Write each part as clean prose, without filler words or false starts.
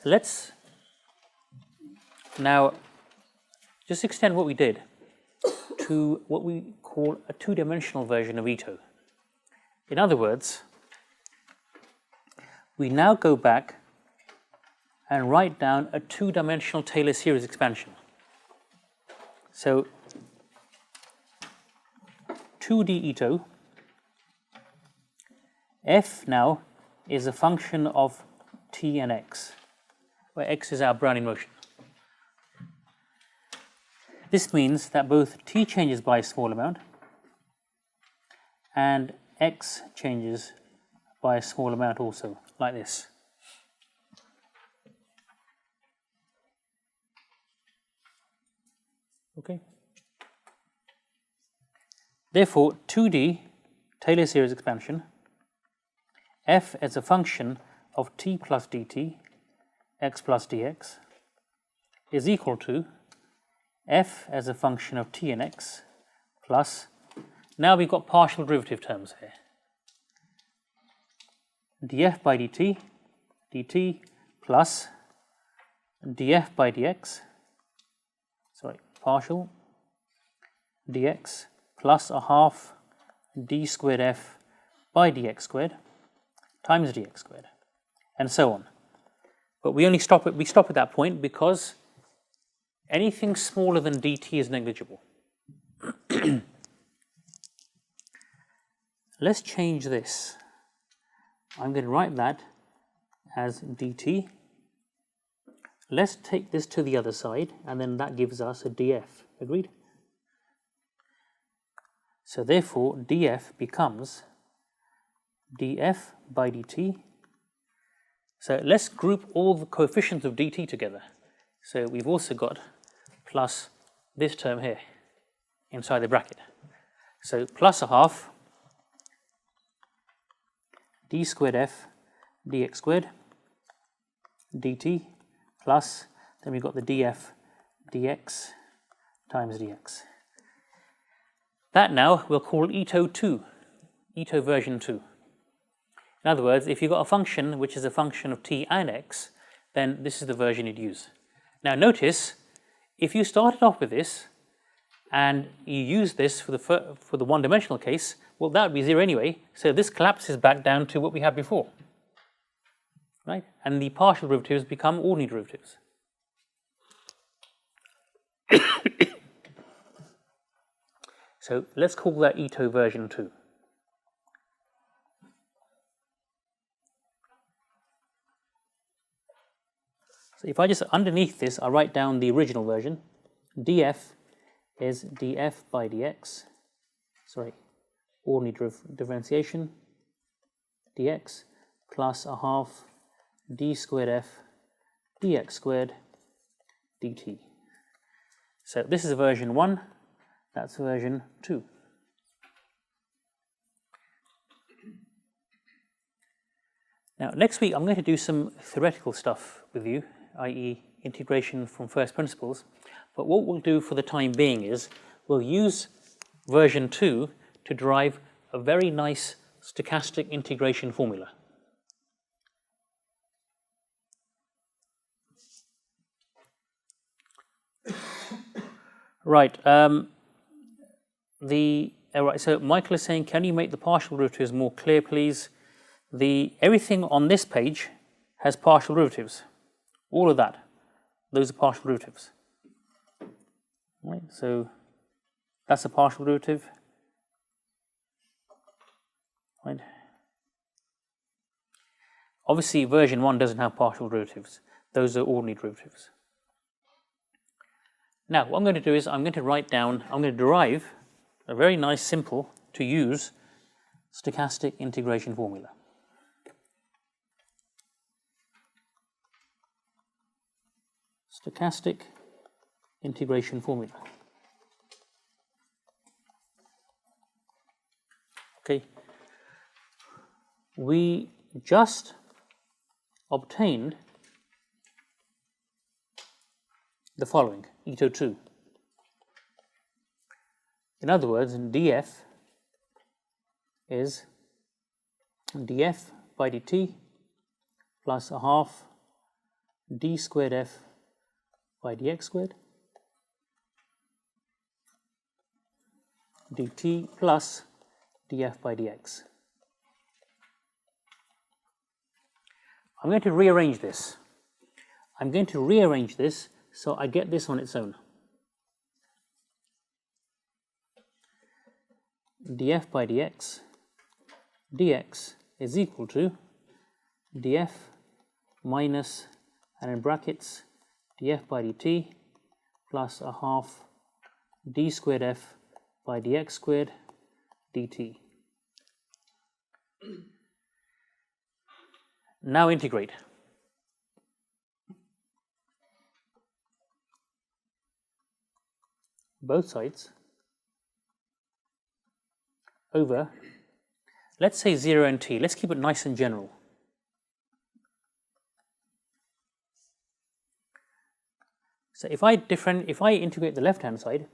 let's now just extend what we did to what we call a two-dimensional version of Ito. In other words, we now go back and write down a two-dimensional Taylor series expansion. So 2D Ito, f now is a function of t and x, where x is our Brownian motion. This means that both t changes by a small amount and x changes by a small amount also, like this. Okay. Therefore, 2D Taylor series expansion, f as a function of t plus dt, x plus dx, is equal to f as a function of t and x plus, now we've got partial derivative terms here, df by dt, dt plus df by dx, partial dx plus a half d squared f by dx squared times dx squared, and so on. But we stop at that point because anything smaller than dt is negligible. Let's change this. I'm going to write that as dt. Let's take this to the other side, and then that gives us a df. Agreed? So therefore, df becomes df by dt. So let's group all the coefficients of dt together. So we've also got plus this term here inside the bracket. So plus a half d squared f dx squared dt plus, then we've got the df dx times dx. That now we'll call Ito 2, Ito version 2. In other words, if you've got a function which is a function of t and x, then this is the version you'd use. Now notice, if you started off with this and you use this for the one-dimensional case, well, that would be 0 anyway, so this collapses back down to what we had before. Right? And the partial derivatives become ordinary derivatives. So let's call that Ito version 2. So if I just, underneath this, I write down the original version. df is df by dx, ordinary differentiation, dx plus a half d squared f dx squared dt. So this is version 1, that's version 2. Now next week I'm going to do some theoretical stuff with you, i.e. integration from first principles, but what we'll do for the time being is we'll use version 2 to derive a very nice stochastic integration formula. Right, so Michael is saying, can you make the partial derivatives more clear, please? Everything on this page has partial derivatives. All of that, those are partial derivatives. Right, so that's a partial derivative. Right. Obviously, version 1 doesn't have partial derivatives. Those are ordinary derivatives. Now, what I'm going to do is I'm going to derive a very nice, simple to use stochastic integration formula. Stochastic integration formula. Okay. We just obtained the following, Ito 2. In other words, df is df by dt plus a half d squared f by dx squared dt plus df by dx. I'm going to rearrange this. I'm going to rearrange this so I get this on its own. df by dx is equal to df minus, and in brackets, df by dt plus a half d squared f by dx squared dt. Now integrate. Both sides over, let's say 0 and t. Let's keep it nice and general. So if I integrate the left-hand side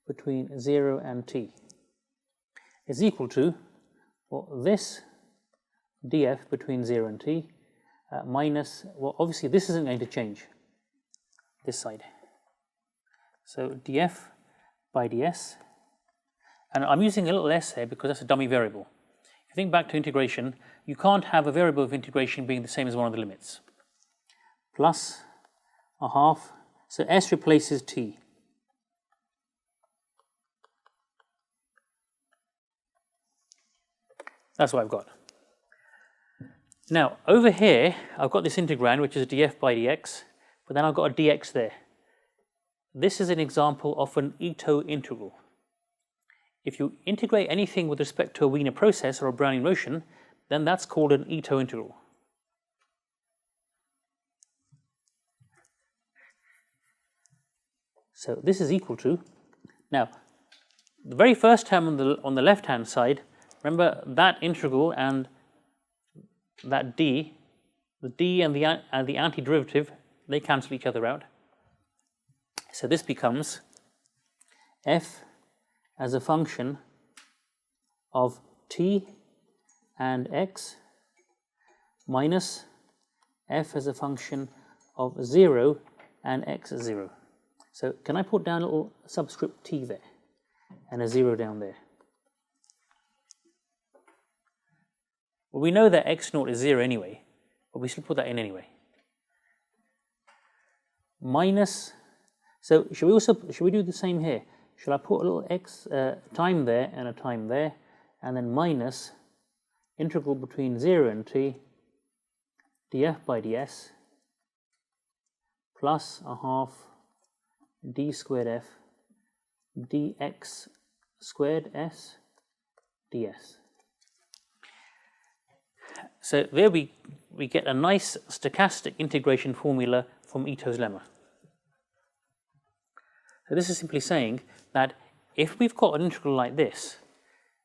between 0 and t is equal to, well, this df between 0 and t minus, well, obviously this isn't going to change, this side. So df by ds, and I'm using a little s here because that's a dummy variable. If you think back to integration, you can't have a variable of integration being the same as one of the limits. Plus a half, so s replaces t. That's what I've got. Now, over here, I've got this integrand, which is df by dx, but then I've got a dx there. This is an example of an Ito integral. If you integrate anything with respect to a Wiener process or a Brownian motion, then that's called an Ito integral. So this is equal to, now, the very first term on the left-hand side, remember that integral and that d, the d and the antiderivative, they cancel each other out. So this becomes f as a function of t and x minus f as a function of 0 and x 0. So can I put down a little subscript t there and a 0 down there? Well, we know that x naught is 0 anyway, but we should put that in anyway. Minus, so should we do the same here? Should I put a little x time there and a time there, and then minus integral between 0 and t df by ds plus a half d squared f dx squared s ds. So there we get a nice stochastic integration formula from Ito's lemma. So this is simply saying that if we've got an integral like this,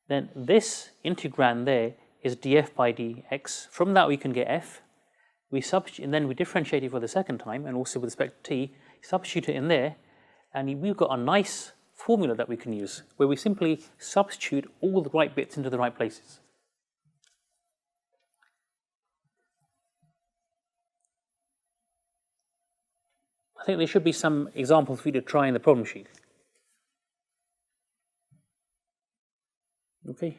then this integrand there is df by dx. From that we can get f. We substitute, and then we differentiate it for the second time, and also with respect to t, substitute it in there, and we've got a nice formula that we can use, where we simply substitute all the right bits into the right places. I think there should be some examples for you to try in the problem sheet. Okay,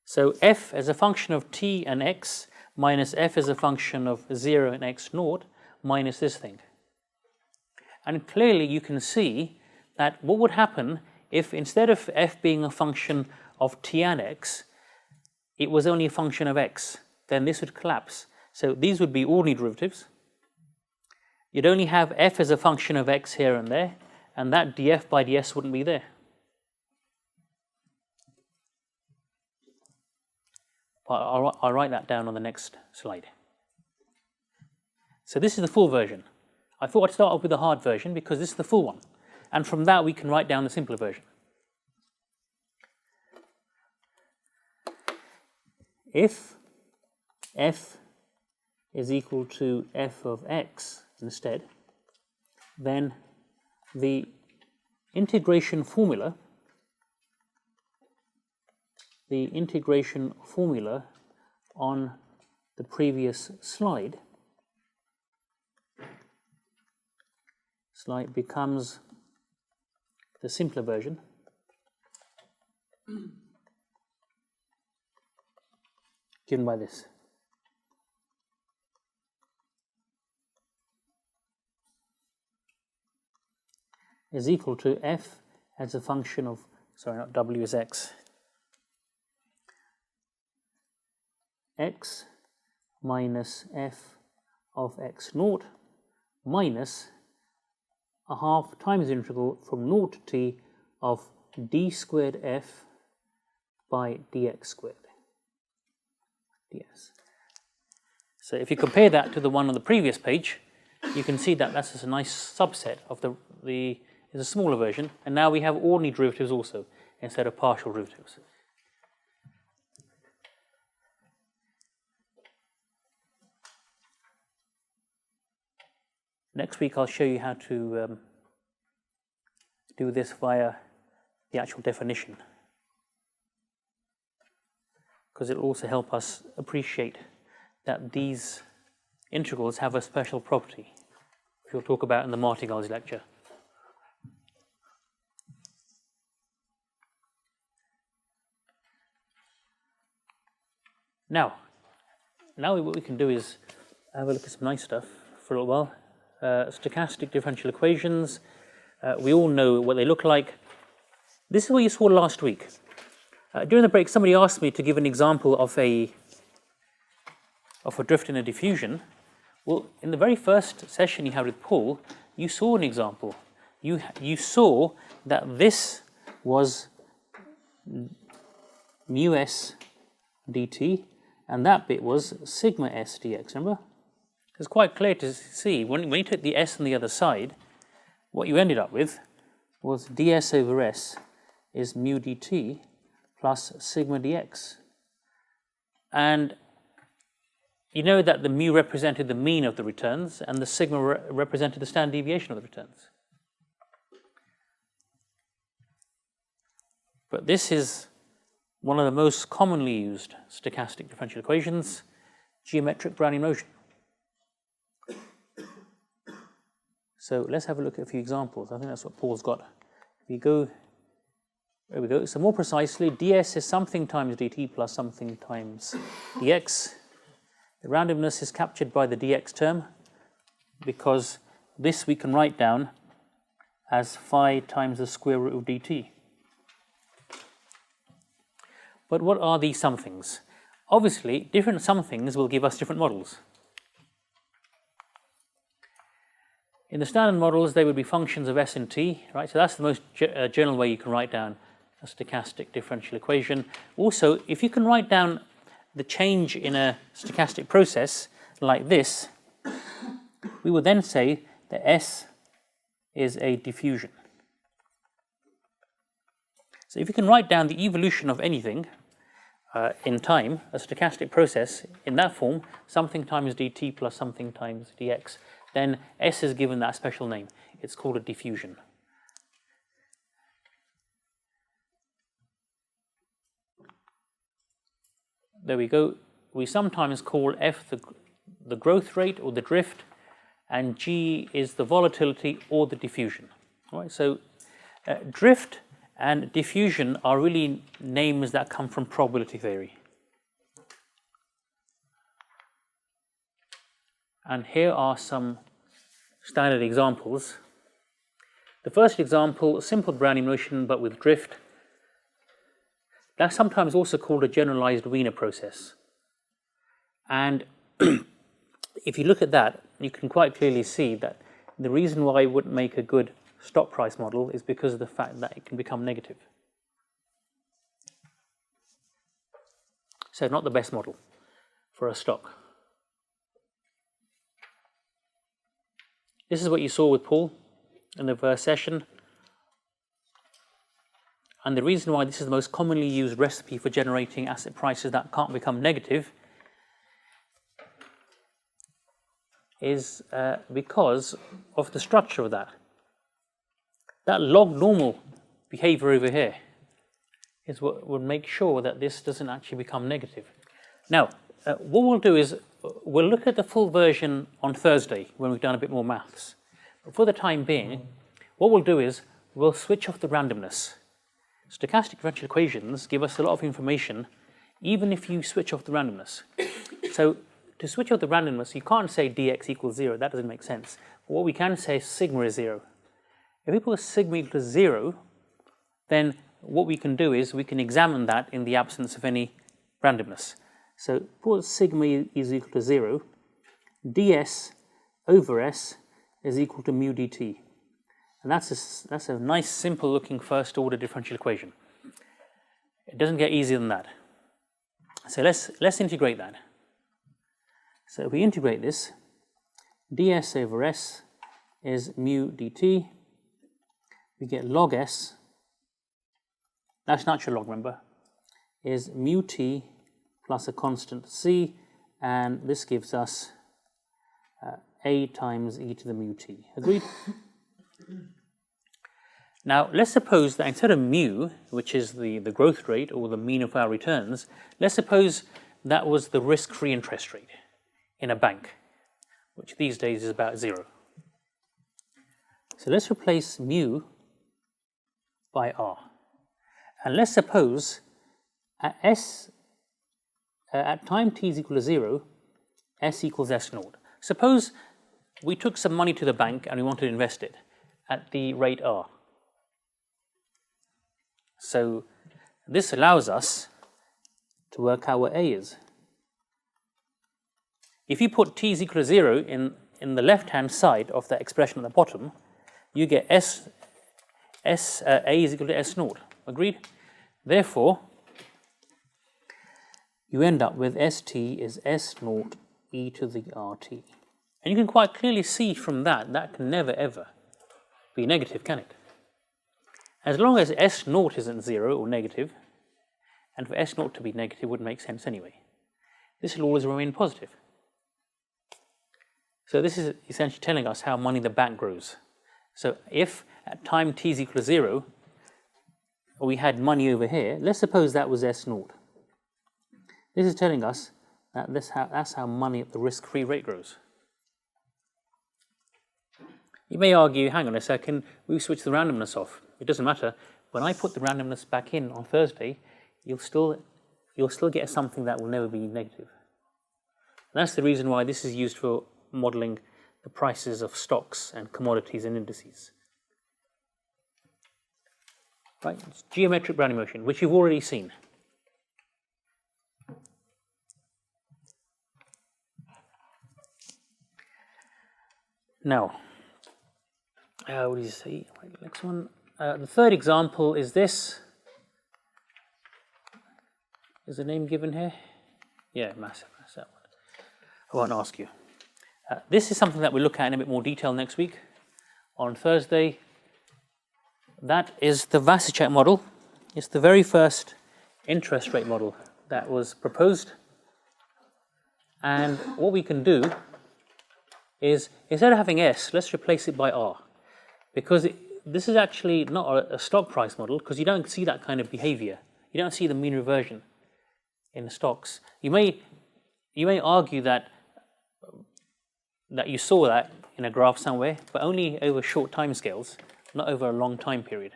so f as a function of t and x minus f as a function of 0 and x naught minus this thing. And clearly you can see that what would happen if instead of f being a function of t and x, it was only a function of x, then this would collapse. So these would be ordinary derivatives. You'd only have f as a function of x here and there, and that df by ds wouldn't be there. But I'll write that down on the next slide. So this is the full version. I thought I'd start off with the hard version because this is the full one. And from that we can write down the simpler version. If f is equal to f of x instead, then the integration formula on the previous slide becomes the simpler version. Given by this. Is equal to f as a function of, sorry, not w is x. X minus f of x naught minus a half times the integral from 0 to t of d squared f by dx squared. ds. So if you compare that to the one on the previous page, you can see that that's just a nice subset of the is a smaller version, and now we have ordinary derivatives also instead of partial derivatives. Next week I'll show you how to do this via the actual definition, because it will also help us appreciate that these integrals have a special property, which we'll talk about in the Martingales lecture. Now what we can do is have a look at some nice stuff for a little while. Stochastic differential equations. We all know what they look like. This is what you saw last week. During the break, somebody asked me to give an example of a drift in a diffusion. Well, in the very first session you had with Paul, you saw an example. You saw that this was mu s dt, and that bit was sigma s dx, remember? It's quite clear to see, when you took the s on the other side, what you ended up with was ds over s is mu dt plus sigma dx. And you know that the mu represented the mean of the returns, and the sigma represented the standard deviation of the returns. But this is one of the most commonly used stochastic differential equations, geometric Brownian motion. So let's have a look at a few examples. I think that's what Paul's got. If you go, there we go. So more precisely, ds is something times dt plus something times dx. The randomness is captured by the dx term, because this we can write down as phi times the square root of dt. But what are these somethings? Obviously, different somethings will give us different models. In the standard models, they would be functions of s and t, right? So that's the most general way you can write down a stochastic differential equation. Also, if you can write down the change in a stochastic process like this, we would then say that S is a diffusion. So if you can write down the evolution of anything in time, a stochastic process in that form, something times dt plus something times dx, then S is given that special name. It's called a diffusion. There we go. We sometimes call F the growth rate or the drift, and G is the volatility or the diffusion. All right, so drift and diffusion are really names that come from probability theory. And here are some standard examples. The first example, simple Brownian motion but with drift. That's sometimes also called a generalized Wiener process. And if you look at that, you can quite clearly see that the reason why it wouldn't make a good stock price model is because of the fact that it can become negative. So not the best model for a stock. This is what you saw with Paul in the first session. And the reason why this is the most commonly used recipe for generating asset prices that can't become negative is because of the structure of that. That log normal behavior over here is what would make sure that this doesn't actually become negative. Now, what we'll do is we'll look at the full version on Thursday when we've done a bit more maths. But for the time being, what we'll do is we'll switch off the randomness. Stochastic differential equations give us a lot of information, even if you switch off the randomness. So to switch off the randomness, you can't say dx equals 0. That doesn't make sense. But what we can say is sigma is 0. If we put sigma equal to 0, then what we can do is we can examine that in the absence of any randomness. So put sigma is equal to 0, ds over s is equal to mu dt. And that's a nice, simple looking first order differential equation. It doesn't get easier than that. So let's integrate that. So if we integrate this, ds over s is mu dt. We get log s, that's natural log, remember, is mu t plus a constant c, and this gives us a times e to the mu t. Agreed? Now, let's suppose that instead of mu, which is the growth rate or the mean of our returns, let's suppose that was the risk-free interest rate in a bank, which these days is about 0. So let's replace mu by r. And let's suppose at time t is equal to 0, s equals s naught. Suppose we took some money to the bank and we wanted to invest it at the rate r. So this allows us to work out what a is. If you put t is equal to 0 in the left-hand side of that expression at the bottom, you get a is equal to s naught. Agreed? Therefore, you end up with st is s naught e to the rt. And you can quite clearly see from that can never ever be negative, can it? As long as s naught isn't 0 or negative, and for s naught to be negative wouldn't make sense anyway, this will always remain positive. So this is essentially telling us how money in the bank grows. So if at time t is equal to 0, we had money over here, let's suppose that was s naught. This is telling us that that's how money at the risk-free rate grows. You may argue, hang on a second, we've switched the randomness off. It doesn't matter. When I put the randomness back in on Thursday, you'll still get something that will never be negative. And that's the reason why this is used for modeling the prices of stocks and commodities and indices. Right? It's geometric Brownian motion, which you've already seen. Now, what do you say? Next one. The third example is this. Is the name given here? Yeah, massive. That's that one. I won't ask you. This is something that we'll look at in a bit more detail next week on Thursday. That is the Vasicek model. It's the very first interest rate model that was proposed. And what we can do is, instead of having S, let's replace it by R. Because this is actually not a stock price model, because you don't see that kind of behavior. You don't see the mean reversion in the stocks. You may argue that you saw that in a graph somewhere, but only over short time scales, not over a long time period.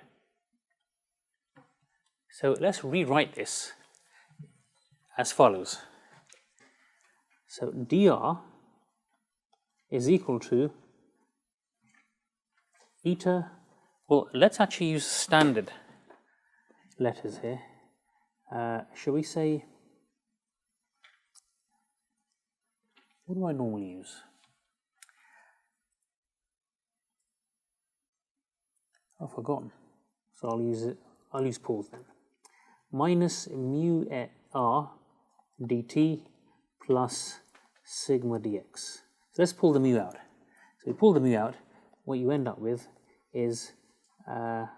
So let's rewrite this as follows. So dr is equal to eta, well, let's actually use standard letters here. Shall we say, what do I normally use? I've forgotten, so I'll use Paul's then. Minus mu r dt plus sigma dx. So let's pull the mu out. So we pull the mu out, what you end up with is, so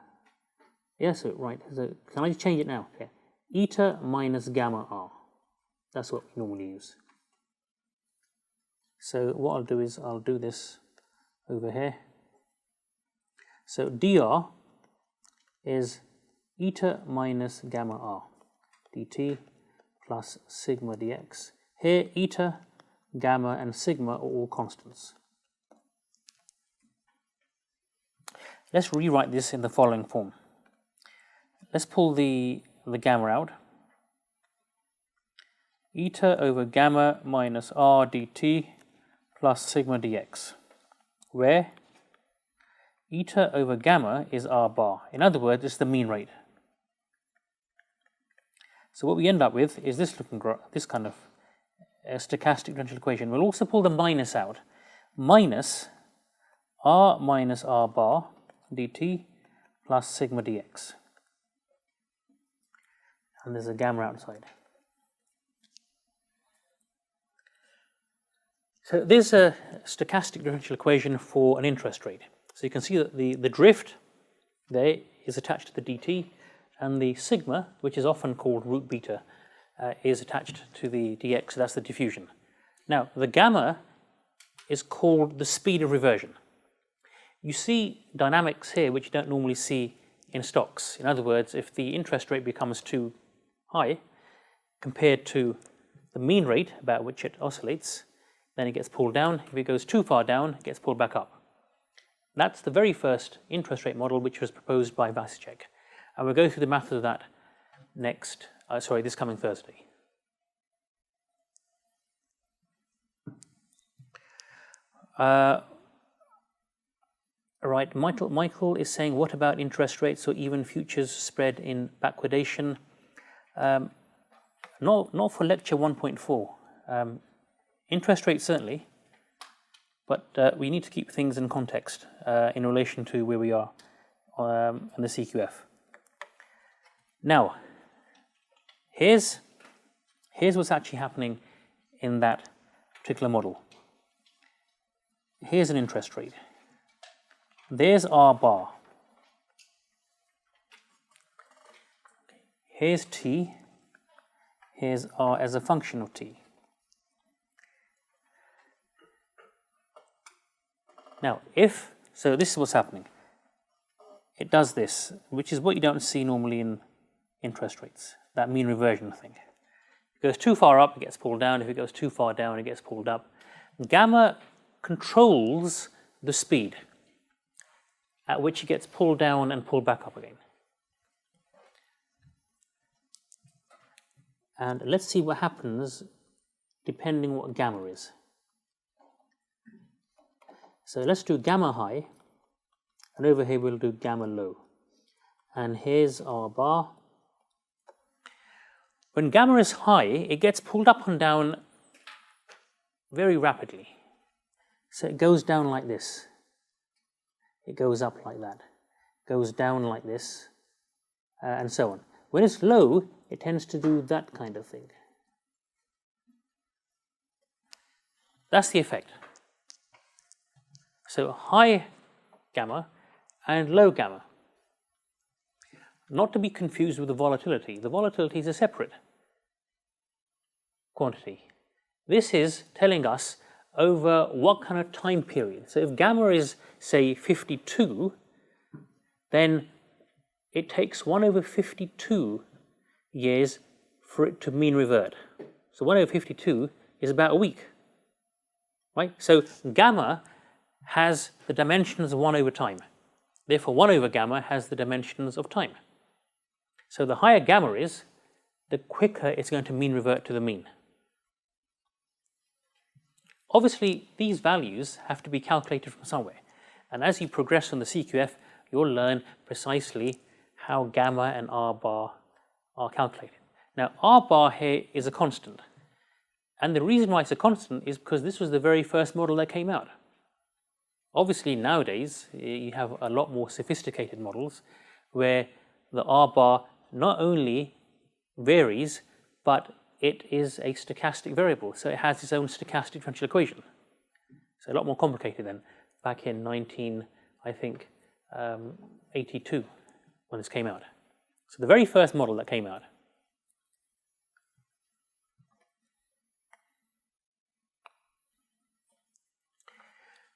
can I just change it now? Okay. Eta minus gamma r. That's what we normally use. So what I'll do is I'll do this over here. So dr is eta minus gamma r dt plus sigma dx. Here, eta, gamma, and sigma are all constants. Let's rewrite this in the following form. Let's pull the gamma out. Eta over gamma minus r dt plus sigma dx, where eta over gamma is r bar. In other words, it's the mean rate. So what we end up with is this kind of stochastic differential equation. We'll also pull the minus out. Minus r bar dt plus sigma dx. And there's a gamma outside. So there's a stochastic differential equation for an interest rate. So you can see that the drift there is attached to the dt, and the sigma, which is often called root beta, is attached to the dx, so that's the diffusion. Now, the gamma is called the speed of reversion. You see dynamics here which you don't normally see in stocks. In other words, if the interest rate becomes too high compared to the mean rate about which it oscillates, then it gets pulled down. If it goes too far down, it gets pulled back up. That's the very first interest rate model which was proposed by Vasicek. And we'll go through the math of that this coming Thursday. Right, Michael is saying, what about interest rates or even futures spread in backwardation? Not for lecture 1.4. Interest rates certainly, but we need to keep things in context in relation to where we are in the CQF. Now, here's what's actually happening in that particular model. Here's an interest rate. There's R bar. Here's T. Here's R as a function of T. Now, so this is what's happening. It does this, which is what you don't see normally in interest rates, that mean reversion thing. If it goes too far up, it gets pulled down. If it goes too far down, it gets pulled up. Gamma controls the speed at which it gets pulled down and pulled back up again. And let's see what happens depending what gamma is. So let's do gamma high, and over here we'll do gamma low. And here's our bar. When gamma is high, it gets pulled up and down very rapidly. So it goes down like this. It goes up like that. Goes down like this, and so on. When it's low, it tends to do that kind of thing. That's the effect. So high gamma and low gamma. Not to be confused with the volatility. The volatility is a separate quantity. This is telling us over what kind of time period. So if gamma is, say, 52, then it takes 1 over 52 years for it to mean revert. So 1 over 52 is about a week, right? So gamma has the dimensions of 1 over time. Therefore, 1 over gamma has the dimensions of time. So the higher gamma is, the quicker it's going to mean revert to the mean. Obviously, these values have to be calculated from somewhere. And as you progress on the CQF, you'll learn precisely how gamma and R bar are calculated. Now, R bar here is a constant. And the reason why it's a constant is because this was the very first model that came out. Obviously, nowadays, you have a lot more sophisticated models where the R bar not only varies, but it is a stochastic variable. So it has its own stochastic differential equation. So a lot more complicated than back in 82 when this came out. So the very first model that came out.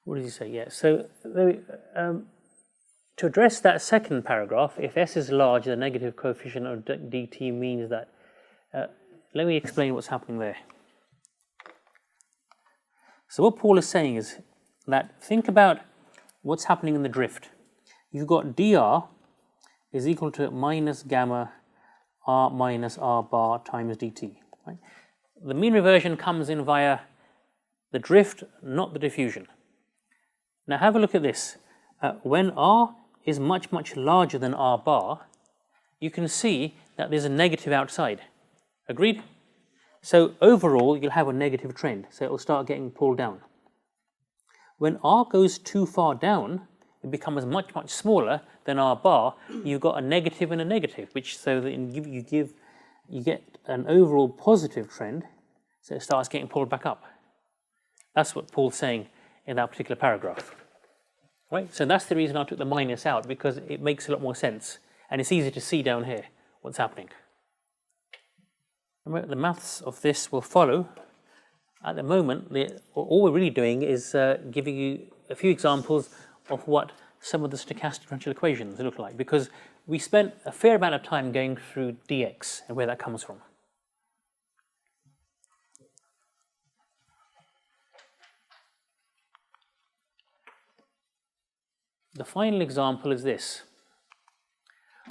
What does he say? Yeah, so to address that second paragraph, if S is large, the negative coefficient of dt means that, let me explain what's happening there. So what Paul is saying is that think about what's happening in the drift. You've got dr is equal to minus gamma r minus r bar times dt. Right? The mean reversion comes in via the drift, not the diffusion. Now have a look at this. When r is much, much larger than r bar, you can see that there's a negative outside. Agreed? So overall, you'll have a negative trend. So it will start getting pulled down. When r goes too far down, it becomes much, much smaller than r bar. You've got a negative and a negative, which so that you get an overall positive trend. So it starts getting pulled back up. That's what Paul's saying in that particular paragraph. Right? So that's the reason I took the minus out, because it makes a lot more sense. And it's easy to see down here what's happening. The maths of this will follow. At the moment, all we're really doing is giving you a few examples of what some of the stochastic differential equations look like, because we spent a fair amount of time going through dx and where that comes from. The final example is this.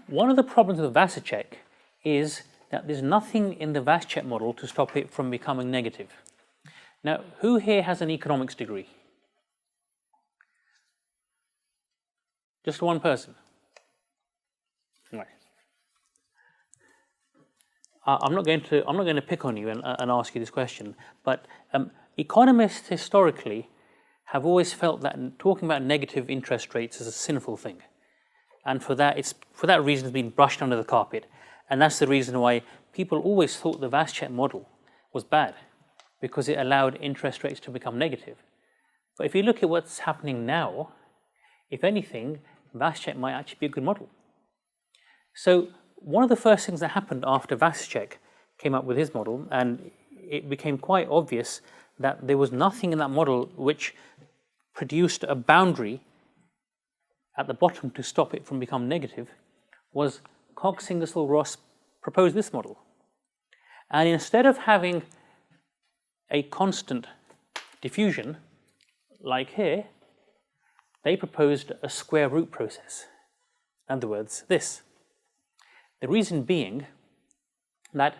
One of the problems with Vasicek is that there's nothing in the Vasicek model to stop it from becoming negative. Now, who here has an economics degree? Just one person. Right. I'm not going to pick on you and ask you this question, but economists historically have always felt that talking about negative interest rates is a sinful thing, and for that reason it's been brushed under the carpet, and that's the reason why people always thought the Vasicek model was bad, because it allowed interest rates to become negative. But if you look at what's happening now, if anything, Vasicek might actually be a good model. So one of the first things that happened after Vasicek came up with his model, and it became quite obvious that there was nothing in that model which produced a boundary at the bottom to stop it from becoming negative, was Cox-Ingersoll-Ross proposed this model. And instead of having a constant diffusion, like here, they proposed a square root process. In other words, this. The reason being that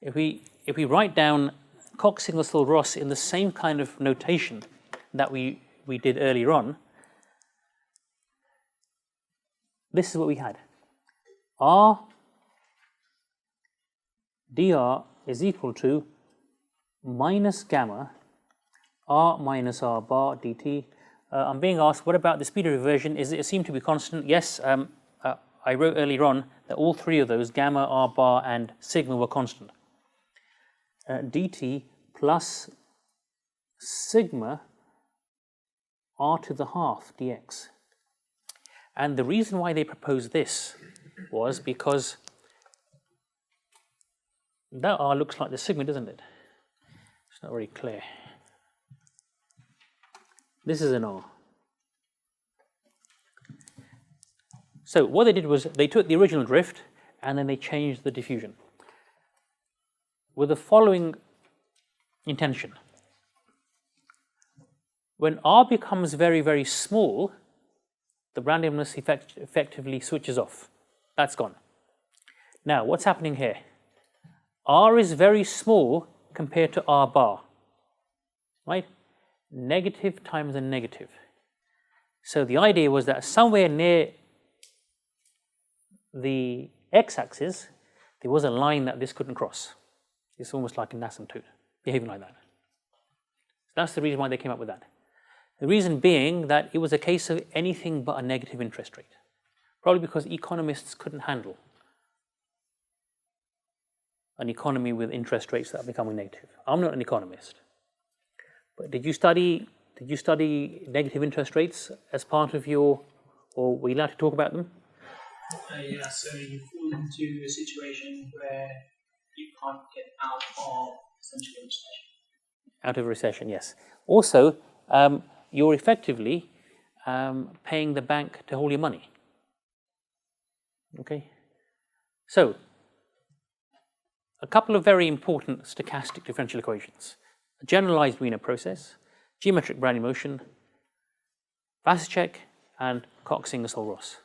if we write down Cox-Ingersoll-Ross in the same kind of notation that we did earlier on, this is what we had. R dr is equal to minus gamma r minus r bar dt. I'm being asked, what about the speed of reversion? Is it assumed to be constant? Yes, I wrote earlier on that all three of those, gamma, r bar, and sigma, were constant. Dt plus sigma r to the half dx. And the reason why they proposed this was because that r looks like the sigma, doesn't it? It's not very clear. This is an r. So what they did was they took the original drift and then they changed the diffusion with the following intention. When r becomes very, very small, the randomness effectively switches off. That's gone. Now, what's happening here? R is very small compared to R bar, right? Negative times a negative. So the idea was that somewhere near the x-axis, there was a line that this couldn't cross. It's almost like an asymptote, behaving like that. So that's the reason why they came up with that. The reason being that it was a case of anything but a negative interest rate, probably because economists couldn't handle an economy with interest rates that are becoming negative. I'm not an economist, but did you study negative interest rates as part of your, or were you allowed to talk about them? Yeah, so you fall into a situation where you can't get out of essentially a recession. Out of recession, yes. Also, you're effectively paying the bank to hold your money. Okay? So, a couple of very important stochastic differential equations. A generalized Wiener process, geometric Brownian motion, Vasicek, and Cox-Ingersoll-Ross.